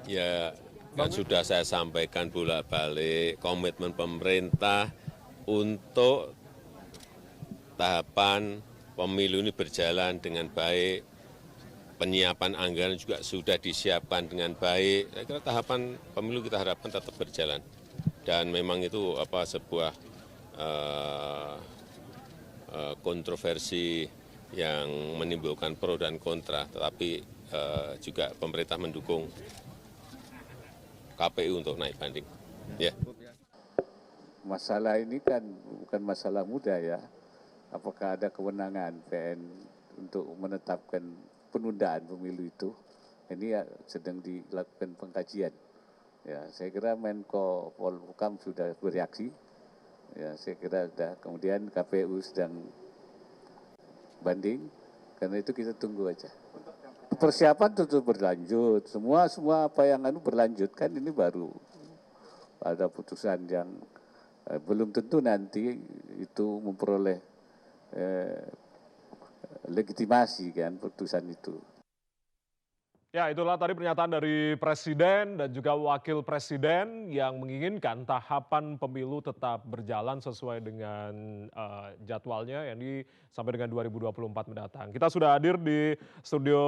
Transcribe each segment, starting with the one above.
Ya, kan sudah saya sampaikan bolak-balik komitmen pemerintah untuk tahapan pemilu ini berjalan dengan baik, penyiapan anggaran juga sudah disiapkan dengan baik. Saya kira tahapan pemilu kita harapkan tetap berjalan. Dan memang itu sebuah kontroversi yang menimbulkan pro dan kontra, tetapi juga pemerintah mendukung KPU untuk naik banding. Ya. Masalah ini kan bukan masalah mudah ya. Apakah ada kewenangan PN untuk menetapkan penundaan pemilu itu? Ini ya sedang dilakukan pengkajian. Ya, saya kira Menko Polhukam sudah bereaksi. Ya, saya kira sudah. Kemudian KPU sedang banding. Karena itu kita tunggu aja. Persiapan tentu berlanjut. Semua apa yang berlanjut kan ini baru ada putusan yang belum tentu nanti itu memperoleh legitimasi kan putusan itu. Ya, itulah tadi pernyataan dari Presiden dan juga Wakil Presiden yang menginginkan tahapan pemilu tetap berjalan sesuai dengan jadwalnya, yakni sampai dengan 2024 mendatang. Kita sudah hadir di studio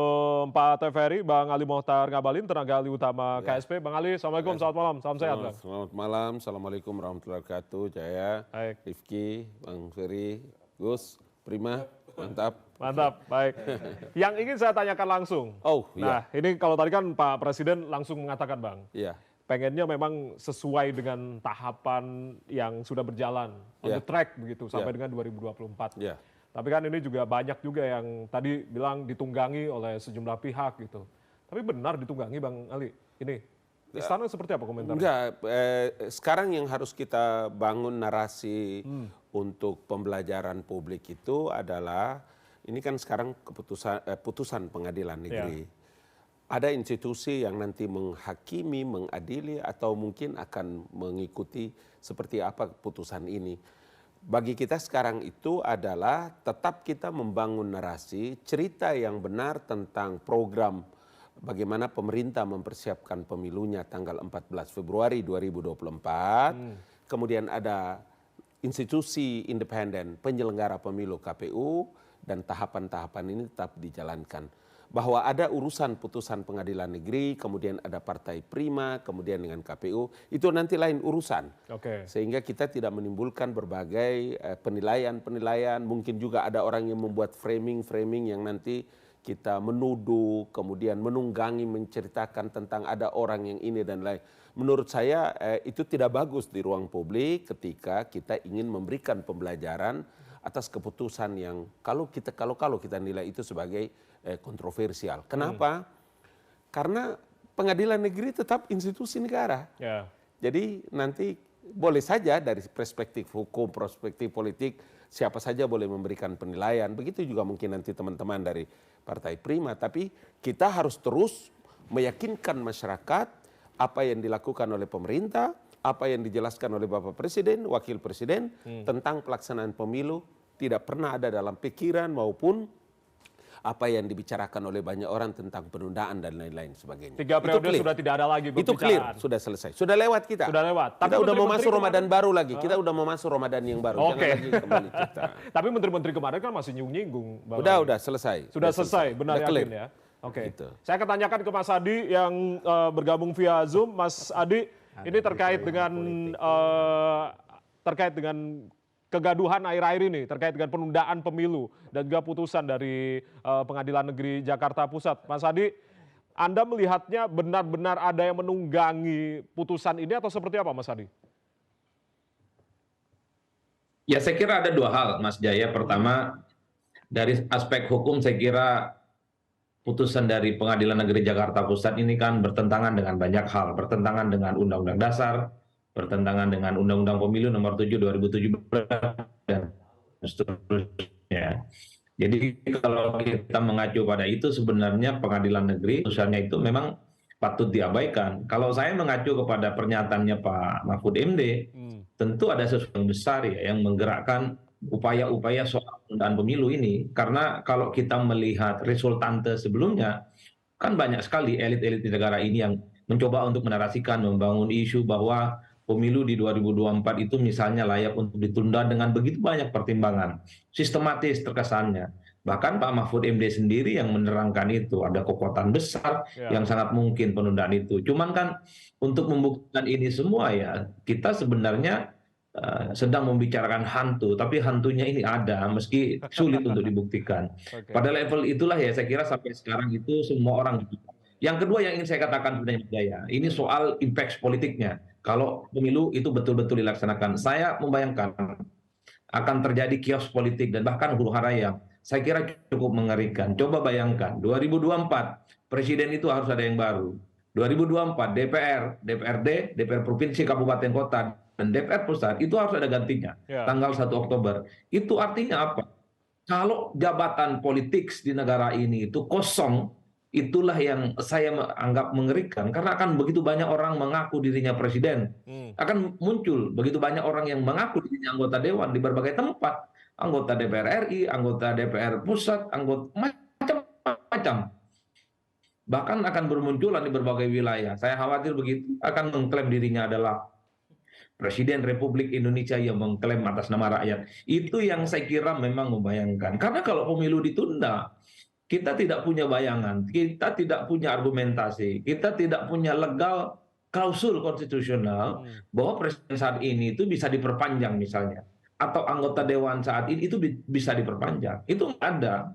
4 TVRI, Bang Ali Mohtar Ngabalin, tenaga ahli utama KSP. Bang Ali, Assalamualaikum, selamat malam, salam sehat Bang. Selamat malam, Assalamualaikum warahmatullahi wabarakatuh, Jaya, Rifki, Bang Ferry, Gus, Prima, mantap. Mantap, baik. Yang ingin saya tanyakan langsung. Nah, ini kalau tadi kan Pak Presiden langsung mengatakan Bang, pengennya memang sesuai dengan tahapan yang sudah berjalan, on the track begitu, sampai dengan 2024. Tapi kan ini juga banyak juga yang tadi bilang ditunggangi oleh sejumlah pihak gitu. Tapi benar ditunggangi Bang Ali, ini Istana seperti apa komentarnya? Enggak, sekarang yang harus kita bangun narasi untuk pembelajaran publik itu adalah, ini kan sekarang putusan pengadilan negeri. Ada institusi yang nanti menghakimi, mengadili, atau mungkin akan mengikuti seperti apa putusan ini. Bagi kita sekarang itu adalah tetap kita membangun narasi, cerita yang benar tentang program bagaimana pemerintah mempersiapkan pemilunya tanggal 14 Februari 2024. Kemudian ada institusi independen penyelenggara pemilu KPU dan tahapan-tahapan ini tetap dijalankan. Bahwa ada urusan putusan pengadilan negeri, kemudian ada partai prima, kemudian dengan KPU, itu nanti lain urusan. Sehingga kita tidak menimbulkan berbagai penilaian-penilaian, mungkin juga ada orang yang membuat framing-framing yang nanti kita menuduh, kemudian menunggangi, menceritakan tentang ada orang yang ini dan lain. Menurut saya itu tidak bagus di ruang publik ketika kita ingin memberikan pembelajaran atas keputusan yang kalau kita nilai itu sebagai kontroversial. Kenapa? Karena pengadilan negeri tetap institusi negara. Jadi nanti boleh saja dari perspektif hukum, perspektif politik, siapa saja boleh memberikan penilaian. Begitu juga mungkin nanti teman-teman dari Partai Prima. Tapi kita harus terus meyakinkan masyarakat apa yang dilakukan oleh pemerintah, apa yang dijelaskan oleh Bapak Presiden, Wakil Presiden tentang pelaksanaan pemilu tidak pernah ada dalam pikiran maupun apa yang dibicarakan oleh banyak orang tentang penundaan dan lain-lain sebagainya. 3 periode sudah tidak ada lagi itu clear, sudah selesai. Sudah lewat kita. Sudah lewat. Kita udah mau masuk Ramadan baru lagi. Kita udah mau masuk Ramadan yang baru. Jangan lagi kembali kita. Tapi menteri-menteri kemarin kan masih nyinggung. Udah selesai. Sudah selesai, benar yakin ya? Gitu. Saya akan tanyakan ke Mas Adi yang bergabung via Zoom. Mas Adi, ini terkait dengan kegaduhan akhir-akhir ini terkait dengan penundaan pemilu dan juga putusan dari Pengadilan Negeri Jakarta Pusat. Mas Adi, Anda melihatnya benar-benar ada yang menunggangi putusan ini atau seperti apa Mas Adi? Ya, saya kira ada dua hal Mas Jaya. Pertama, dari aspek hukum saya kira putusan dari Pengadilan Negeri Jakarta Pusat ini kan bertentangan dengan banyak hal. Bertentangan dengan Undang-Undang Dasar, bertentangan dengan Undang-Undang Pemilu nomor 7 2017 dan seterusnya. Jadi kalau kita mengacu pada itu sebenarnya pengadilan negeri putusannya itu memang patut diabaikan. Kalau saya mengacu kepada pernyataannya Pak Mahfud MD, tentu ada sesuatu yang besar ya yang menggerakkan upaya-upaya soal penundaan pemilu ini. Karena kalau kita melihat resultante sebelumnya, kan banyak sekali elit-elit di negara ini yang mencoba untuk menarasikan, membangun isu bahwa pemilu di 2024 itu misalnya layak untuk ditunda dengan begitu banyak pertimbangan, sistematis terkesannya. Bahkan Pak Mahfud MD sendiri yang menerangkan itu, ada kekuatan besar yang sangat mungkin penundaan itu. Cuman kan untuk membuktikan ini semua ya, kita sebenarnya sedang membicarakan hantu, tapi hantunya ini ada, meski sulit untuk dibuktikan. Pada level itulah ya saya kira sampai sekarang itu semua orang. Yang kedua yang ingin saya katakan sebenarnya Mas Jaya, ini soal impact politiknya. Kalau pemilu itu betul-betul dilaksanakan, saya membayangkan akan terjadi kios politik dan bahkan huru-hara yang saya kira cukup mengerikan. Coba bayangkan, 2024 presiden itu harus ada yang baru. 2024 DPR, DPRD, DPR provinsi, kabupaten, kota, dan DPR pusat itu harus ada gantinya tanggal 1 Oktober. Itu artinya apa? Kalau jabatan politik di negara ini itu kosong, itulah yang saya anggap mengerikan karena akan begitu banyak orang mengaku dirinya presiden. Akan muncul begitu banyak orang yang mengaku dirinya anggota dewan di berbagai tempat, anggota DPR RI, anggota DPR pusat, anggota macam-macam. Bahkan akan bermunculan di berbagai wilayah. Saya khawatir begitu akan mengklaim dirinya adalah Presiden Republik Indonesia yang mengklaim atas nama rakyat. Itu yang saya kira memang membayangkan. Karena kalau pemilu ditunda, kita tidak punya bayangan, kita tidak punya argumentasi, kita tidak punya legal klausul konstitusional bahwa presiden saat ini itu bisa diperpanjang misalnya. Atau anggota dewan saat ini itu bisa diperpanjang. Itu nggak ada.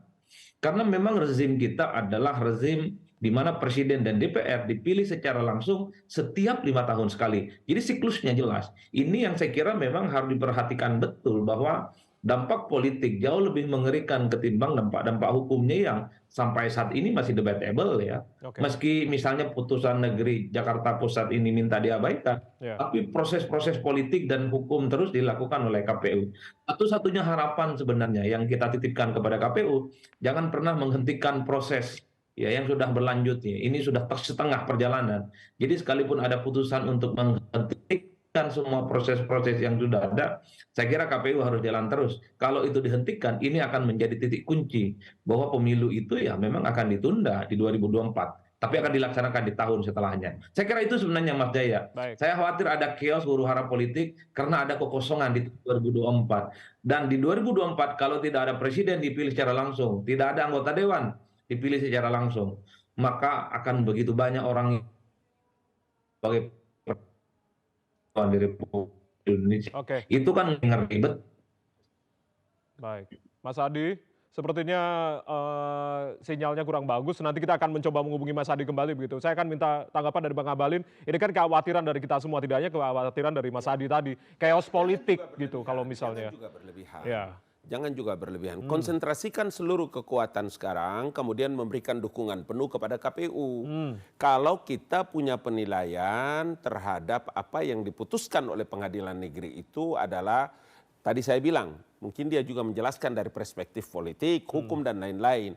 Karena memang rezim kita adalah rezim di mana presiden dan DPR dipilih secara langsung setiap 5 tahun sekali. Jadi siklusnya jelas. Ini yang saya kira memang harus diperhatikan betul bahwa dampak politik jauh lebih mengerikan ketimbang dampak hukumnya yang sampai saat ini masih debatable ya. Meski misalnya putusan negeri Jakarta Pusat ini minta diabaikan, tapi proses-proses politik dan hukum terus dilakukan oleh KPU. Satu-satunya harapan sebenarnya yang kita titipkan kepada KPU, jangan pernah menghentikan proses ya yang sudah berlanjut ya. Ini sudah setengah perjalanan. Jadi sekalipun ada putusan untuk menghentikan semua proses-proses yang sudah ada, saya kira KPU harus jalan terus. Kalau itu dihentikan, ini akan menjadi titik kunci bahwa pemilu itu ya memang akan ditunda di 2024. Tapi akan dilaksanakan di tahun setelahnya. Saya kira itu sebenarnya Mas Jaya. Saya khawatir ada chaos huru-hara politik karena ada kekosongan di 2024. Dan di 2024 kalau tidak ada presiden dipilih secara langsung, tidak ada anggota dewan dipilih secara langsung, maka akan begitu banyak orang sebagai di Republik Indonesia. Itu kan ribet. Baik, Mas Adi, sepertinya sinyalnya kurang bagus. Nanti kita akan mencoba menghubungi Mas Adi kembali begitu. Saya akan minta tanggapan dari Bang Abalin. Ini kan kekhawatiran dari kita semua, tidak hanya kekhawatiran dari Mas Adi tadi, chaos politik gitu kalau misalnya. Jangan juga berlebihan. Ya. Jangan juga berlebihan. Konsentrasikan seluruh kekuatan sekarang, kemudian memberikan dukungan penuh kepada KPU. Kalau kita punya penilaian terhadap apa yang diputuskan oleh pengadilan negeri itu adalah, tadi saya bilang, mungkin dia juga menjelaskan dari perspektif politik, hukum, dan lain-lain.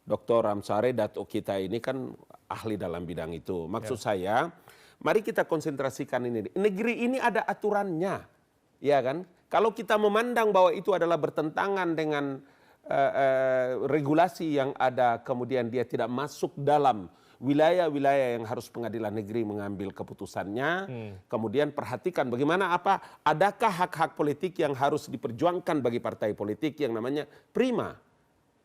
Dr. Ramsare Dato' kita ini kan ahli dalam bidang itu. Maksud saya, mari kita konsentrasikan ini. Negeri ini ada aturannya, ya kan? Kalau kita memandang bahwa itu adalah bertentangan dengan regulasi yang ada, kemudian dia tidak masuk dalam wilayah-wilayah yang harus pengadilan negeri mengambil keputusannya, kemudian perhatikan bagaimana adakah hak-hak politik yang harus diperjuangkan bagi partai politik yang namanya prima.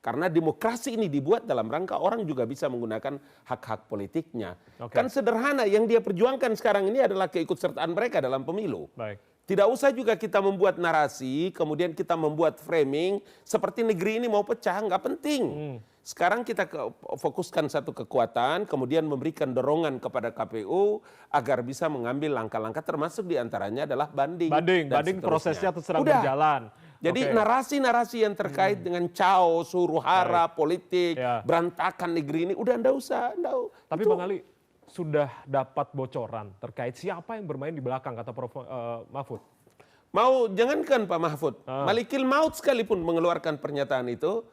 Karena demokrasi ini dibuat dalam rangka orang juga bisa menggunakan hak-hak politiknya. Kan sederhana, yang dia perjuangkan sekarang ini adalah keikutsertaan mereka dalam pemilu. Tidak usah juga kita membuat narasi, kemudian kita membuat framing seperti negeri ini mau pecah, nggak penting. Sekarang kita fokuskan satu kekuatan, kemudian memberikan dorongan kepada KPU agar bisa mengambil langkah-langkah, termasuk diantaranya adalah banding. Banding prosesnya sedang berjalan. Jadi narasi-narasi yang terkait dengan chaos, huru-hara, politik, berantakan negeri ini, udah nggak usah. Tapi Bang Ali, sudah dapat bocoran terkait siapa yang bermain di belakang, kata Prof. Mahfud? Jangankan Pak Mahfud, Malikil Maut sekalipun mengeluarkan pernyataan itu,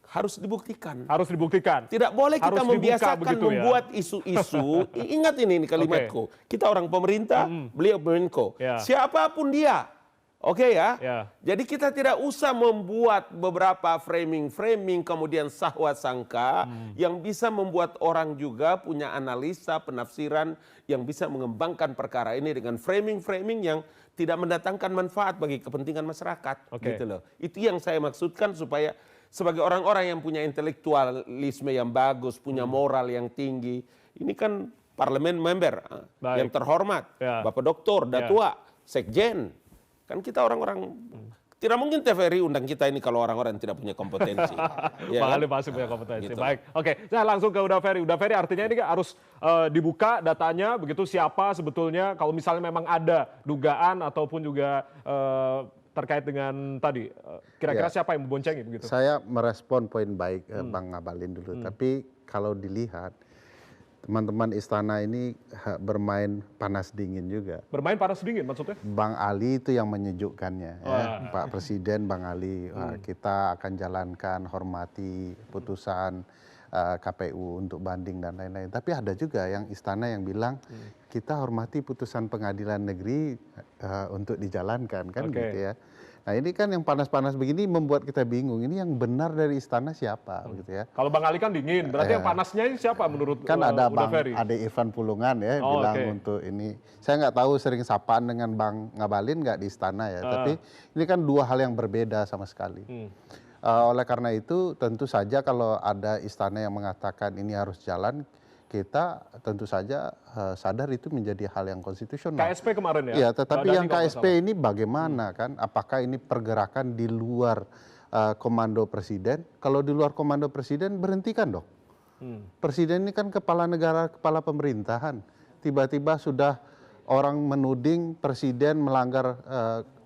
harus dibuktikan. Harus dibuktikan. Tidak boleh kita membiasakan membuat isu-isu. Ingat ini kalimatku. Kita orang pemerintah, beliau Menko. Siapapun dia, Oke ya? Jadi kita tidak usah membuat beberapa framing-framing kemudian sahwat sangka yang bisa membuat orang juga punya analisa, penafsiran yang bisa mengembangkan perkara ini dengan framing-framing yang tidak mendatangkan manfaat bagi kepentingan masyarakat. Gitu loh. Itu yang saya maksudkan supaya sebagai orang-orang yang punya intelektualisme yang bagus, punya moral yang tinggi. Ini kan parlemen member yang terhormat, Bapak Doktor, Datua, Sekjen. Kan kita orang-orang, tidak mungkin TVRI undang kita ini kalau orang-orang tidak punya kompetensi. Bang Ali masih punya kompetensi. Gitu. Baik, oke. Saya langsung ke Uda Ferry. Uda Ferry artinya ini harus dibuka datanya, begitu siapa sebetulnya kalau misalnya memang ada dugaan ataupun juga terkait dengan tadi, kira-kira siapa yang memboncengi begitu? Saya merespon poin baik Bang Ngabalin dulu, tapi kalau dilihat teman-teman istana ini bermain panas dingin juga. Bermain panas dingin maksudnya? Bang Ali itu yang menyejukkannya, ya. Pak Presiden, Bang Ali, kita akan jalankan, hormati putusan KPU untuk banding dan lain-lain. Tapi ada juga yang istana yang bilang kita hormati putusan pengadilan negeri untuk dijalankan, kan gitu ya. Nah ini kan yang panas-panas begini membuat kita bingung. Ini yang benar dari istana siapa, gitu ya? Kalau Bang Ali kan dingin, berarti yang panasnya ini siapa menurut kan ada Uda Bang Ferry? Ade Irfan Pulungan ya bilang untuk ini. Saya nggak tahu sering sapaan dengan Bang Ngabalin nggak di istana ya. Tapi ini kan dua hal yang berbeda sama sekali. Oleh karena itu tentu saja kalau ada istana yang mengatakan ini harus jalan, kita tentu saja sadar itu menjadi hal yang konstitusional. KSP kemarin ya? Iya, tetapi yang KSP ini bagaimana kan? Apakah ini pergerakan di luar komando presiden? Kalau di luar komando presiden berhentikan dong. Presiden ini kan kepala negara, kepala pemerintahan. Tiba-tiba sudah orang menuding presiden melanggar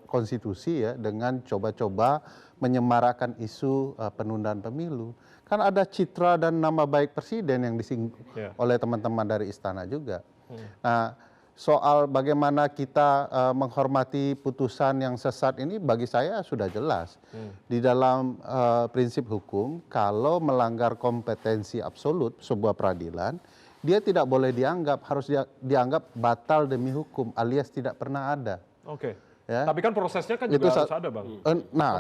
konstitusi ya dengan coba-coba menyemarakan isu penundaan pemilu. Kan ada citra dan nama baik presiden yang disinggung oleh teman-teman dari istana juga. Nah, soal bagaimana kita menghormati putusan yang sesat ini bagi saya sudah jelas. Di dalam prinsip hukum, kalau melanggar kompetensi absolut sebuah peradilan, dia tidak boleh dianggap, harus dianggap batal demi hukum alias tidak pernah ada. Ya. Tapi kan prosesnya kan juga harus ada, Bang. Nah,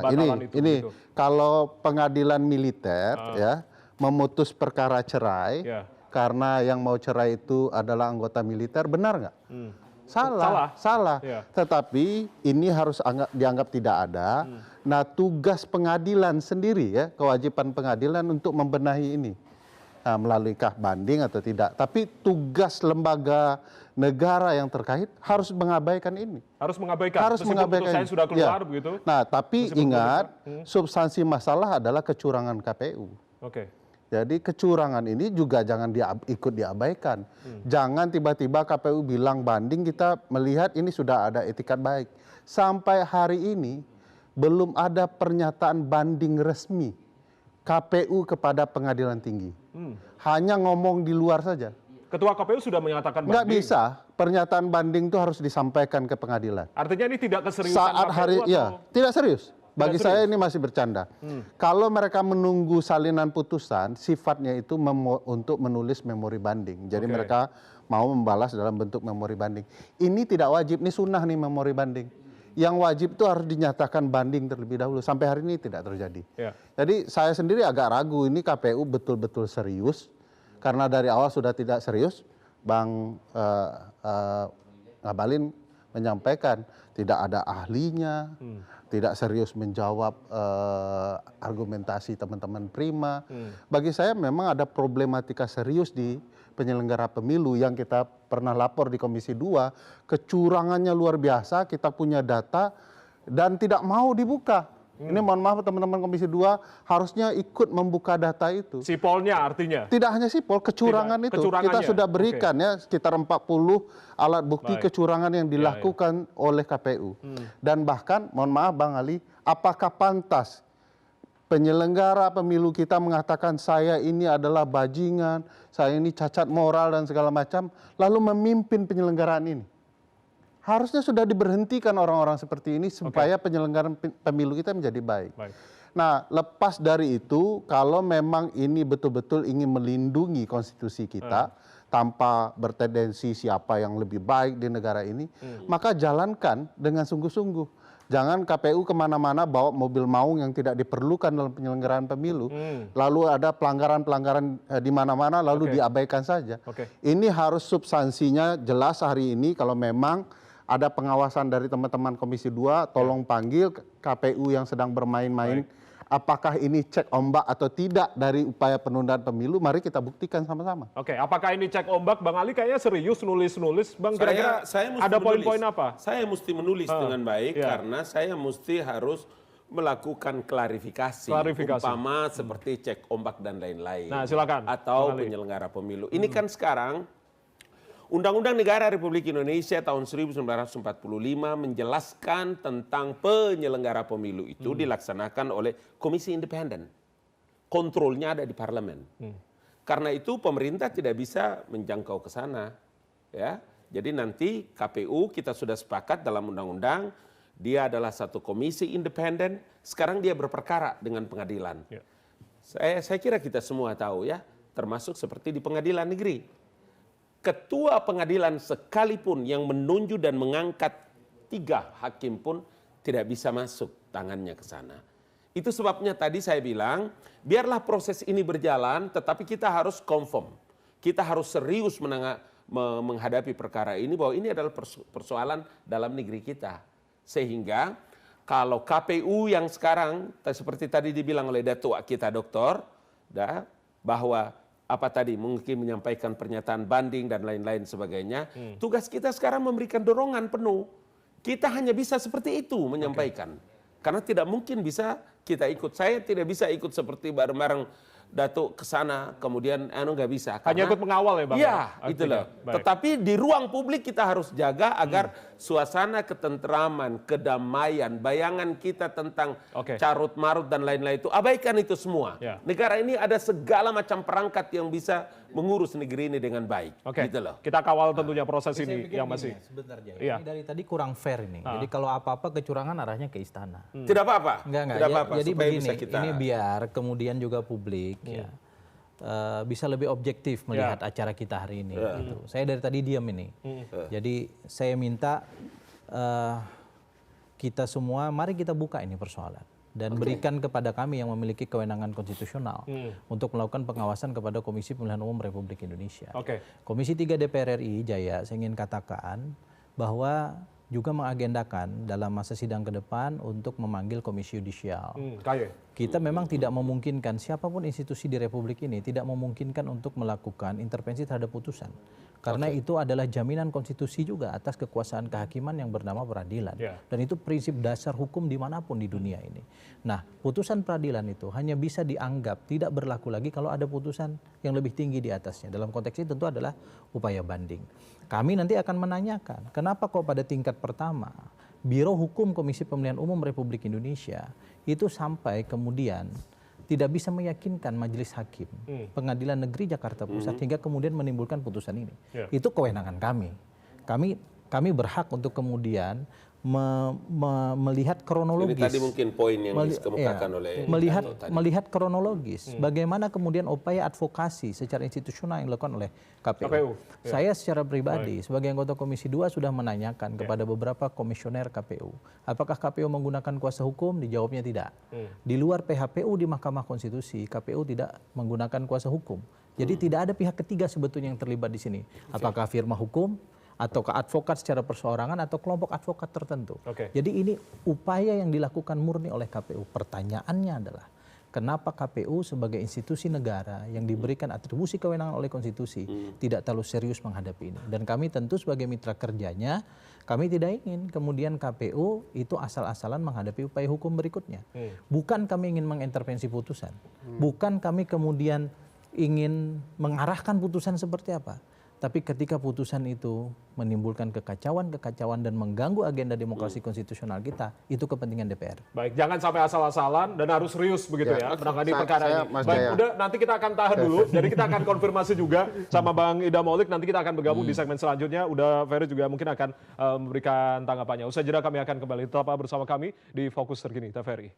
ini kalau pengadilan militer ya memutus perkara cerai karena yang mau cerai itu adalah anggota militer, benar nggak? Salah. Tetapi ini harus dianggap tidak ada. Nah, tugas pengadilan sendiri ya, kewajiban pengadilan untuk membenahi ini. Nah, melaluikah banding atau tidak. Tapi tugas lembaga negara yang terkait harus mengabaikan ini. Harus mengabaikan. Harus mengabaikan. Putusannya sudah keluar begitu. Nah, tapi ingat substansi masalah adalah kecurangan KPU. Jadi kecurangan ini juga jangan ikut diabaikan. Jangan tiba-tiba KPU bilang banding, kita melihat ini sudah ada etikat baik. Sampai hari ini belum ada pernyataan banding resmi KPU kepada pengadilan tinggi. Hanya ngomong di luar saja. Ketua KPU sudah menyatakan banding. Nggak bisa, pernyataan banding itu harus disampaikan ke pengadilan. Artinya ini tidak keseriusan saat hari KPU atau... tidak serius. Bagi saya ini masih bercanda. Kalau mereka menunggu salinan putusan, sifatnya itu untuk menulis memori banding. Jadi mereka mau membalas dalam bentuk memori banding. Ini tidak wajib, ini sunnah nih memori banding. Yang wajib itu harus dinyatakan banding terlebih dahulu. Sampai hari ini tidak terjadi. Jadi saya sendiri agak ragu ini KPU betul-betul serius. Karena dari awal sudah tidak serius, Bang Ngabalin menyampaikan tidak ada ahlinya, tidak serius menjawab argumentasi teman-teman Prima. Bagi saya memang ada problematika serius di penyelenggara pemilu yang kita pernah lapor di Komisi 2, kecurangannya luar biasa, kita punya data dan tidak mau dibuka. Ini mohon maaf teman-teman Komisi 2 harusnya ikut membuka data itu. Sipolnya artinya? Tidak hanya sipol, kecurangan itu. Kita sudah berikan ya sekitar 40 alat bukti kecurangan yang dilakukan oleh KPU. Dan bahkan mohon maaf Bang Ali, apakah pantas penyelenggara pemilu kita mengatakan saya ini adalah bajingan, saya ini cacat moral dan segala macam, lalu memimpin penyelenggaraan ini? Harusnya sudah diberhentikan orang-orang seperti ini supaya penyelenggaraan pemilu kita menjadi baik. Nah, lepas dari itu, kalau memang ini betul-betul ingin melindungi konstitusi kita tanpa bertendensi siapa yang lebih baik di negara ini, maka jalankan dengan sungguh-sungguh. Jangan KPU kemana-mana bawa mobil maung yang tidak diperlukan dalam penyelenggaraan pemilu. Lalu ada pelanggaran-pelanggaran di mana-mana lalu diabaikan saja. Ini harus substansinya jelas hari ini. Kalau memang ada pengawasan dari teman-teman Komisi 2, tolong panggil KPU yang sedang bermain-main. Apakah ini cek ombak atau tidak dari upaya penundaan pemilu, mari kita buktikan sama-sama. Oke, apakah ini cek ombak? Bang Ali kayaknya serius nulis-nulis. Bang, kira-kira ada poin-poin apa? Saya mesti menulis dengan baik karena saya mesti harus melakukan klarifikasi. Umpama seperti cek ombak dan lain-lain. Nah, silakan. Atau penyelenggara pemilu. Ini kan sekarang Undang-Undang Negara Republik Indonesia tahun 1945 menjelaskan tentang penyelenggara pemilu itu dilaksanakan oleh Komisi Independen. Kontrolnya ada di parlemen. Karena itu pemerintah tidak bisa menjangkau ke sana. Ya. Jadi nanti KPU kita sudah sepakat dalam undang-undang, dia adalah satu komisi independen, sekarang dia berperkara dengan pengadilan. Saya kira kita semua tahu ya, termasuk seperti di pengadilan negeri. Ketua pengadilan sekalipun yang menunjuk dan mengangkat 3 hakim pun tidak bisa masuk tangannya ke sana. Itu sebabnya tadi saya bilang, biarlah proses ini berjalan, tetapi kita harus confirm. Kita harus serius menghadapi perkara ini, bahwa ini adalah persoalan dalam negeri kita. Sehingga kalau KPU yang sekarang, seperti tadi dibilang oleh datuk kita doktor, bahwa apa tadi mungkin menyampaikan pernyataan banding dan lain-lain sebagainya. Tugas kita sekarang memberikan dorongan penuh. Kita hanya bisa seperti itu menyampaikan. Karena tidak mungkin bisa kita ikut. Saya tidak bisa ikut seperti bareng-bareng Datuk ke sana, kemudian nggak bisa. Hanya ikut mengawal ya Bang? Iya, itulah. Tetapi di ruang publik kita harus jaga agar suasana ketentraman, kedamaian, bayangan kita tentang carut marut dan lain-lain itu, abaikan itu semua. Negara ini ada segala macam perangkat yang bisa mengurus negeri ini dengan baik. Gitu loh. Kita kawal tentunya proses ini yang masih. Sebentar Jaya. Ini dari tadi kurang fair ini. Jadi kalau apa-apa kecurangan arahnya ke istana. Tidak apa-apa. Enggak. Jadi begini, ini biar kemudian juga publik bisa lebih objektif melihat acara kita hari ini. Gitu. Saya dari tadi diam ini. Jadi saya minta kita semua, mari kita buka ini persoalan. Dan berikan kepada kami yang memiliki kewenangan konstitusional untuk melakukan pengawasan kepada Komisi Pemilihan Umum Republik Indonesia. Komisi 3 DPR RI, Jaya, saya ingin katakan bahwa juga mengagendakan dalam masa sidang ke depan untuk memanggil Komisi Yudisial. Kita memang tidak memungkinkan, siapapun institusi di Republik ini tidak memungkinkan untuk melakukan intervensi terhadap putusan. Karena itu adalah jaminan konstitusi juga atas kekuasaan kehakiman yang bernama peradilan. Dan itu prinsip dasar hukum dimanapun di dunia ini. Nah, putusan peradilan itu hanya bisa dianggap tidak berlaku lagi kalau ada putusan yang lebih tinggi di atasnya. Dalam konteks ini tentu adalah upaya banding. Kami nanti akan menanyakan, kenapa kok pada tingkat pertama, Biro Hukum Komisi Pemilihan Umum Republik Indonesia itu sampai kemudian tidak bisa meyakinkan majelis hakim Pengadilan Negeri Jakarta Pusat hingga kemudian menimbulkan putusan ini. Itu kewenangan kami. Kami berhak untuk kemudian melihat kronologis. Ini tadi mungkin poin yang dikemukakan oleh melihat kronologis. Bagaimana kemudian upaya advokasi secara institusional yang dilakukan oleh KPU. Saya secara pribadi sebagai anggota Komisi 2 sudah menanyakan kepada beberapa komisioner KPU. Apakah KPU menggunakan kuasa hukum? Dijawabnya tidak. Di luar PHPU di Mahkamah Konstitusi, KPU tidak menggunakan kuasa hukum. Jadi tidak ada pihak ketiga sebetulnya yang terlibat di sini. Apakah firma hukum? Atau ke advokat secara perseorangan atau kelompok advokat tertentu. Jadi ini upaya yang dilakukan murni oleh KPU. Pertanyaannya adalah kenapa KPU sebagai institusi negara yang diberikan atribusi kewenangan oleh konstitusi tidak terlalu serius menghadapi ini. Dan kami tentu sebagai mitra kerjanya, kami tidak ingin kemudian KPU itu asal-asalan menghadapi upaya hukum berikutnya. Bukan kami ingin mengintervensi putusan. Bukan kami kemudian ingin mengarahkan putusan seperti apa. Tapi ketika putusan itu menimbulkan kekacauan dan mengganggu agenda demokrasi konstitusional kita, itu kepentingan DPR. Baik, jangan sampai asal-asalan dan harus serius begitu ya menangani perkara ini. Baik, udah nanti kita akan tahan dulu. Jadi kita akan konfirmasi juga sama Bang Idam Holik. Nanti kita akan bergabung di segmen selanjutnya. Udah Ferry juga mungkin akan memberikan tanggapannya. Usai jeda kami akan kembali. Tetap bersama kami di Fokus Terkini. Ferry.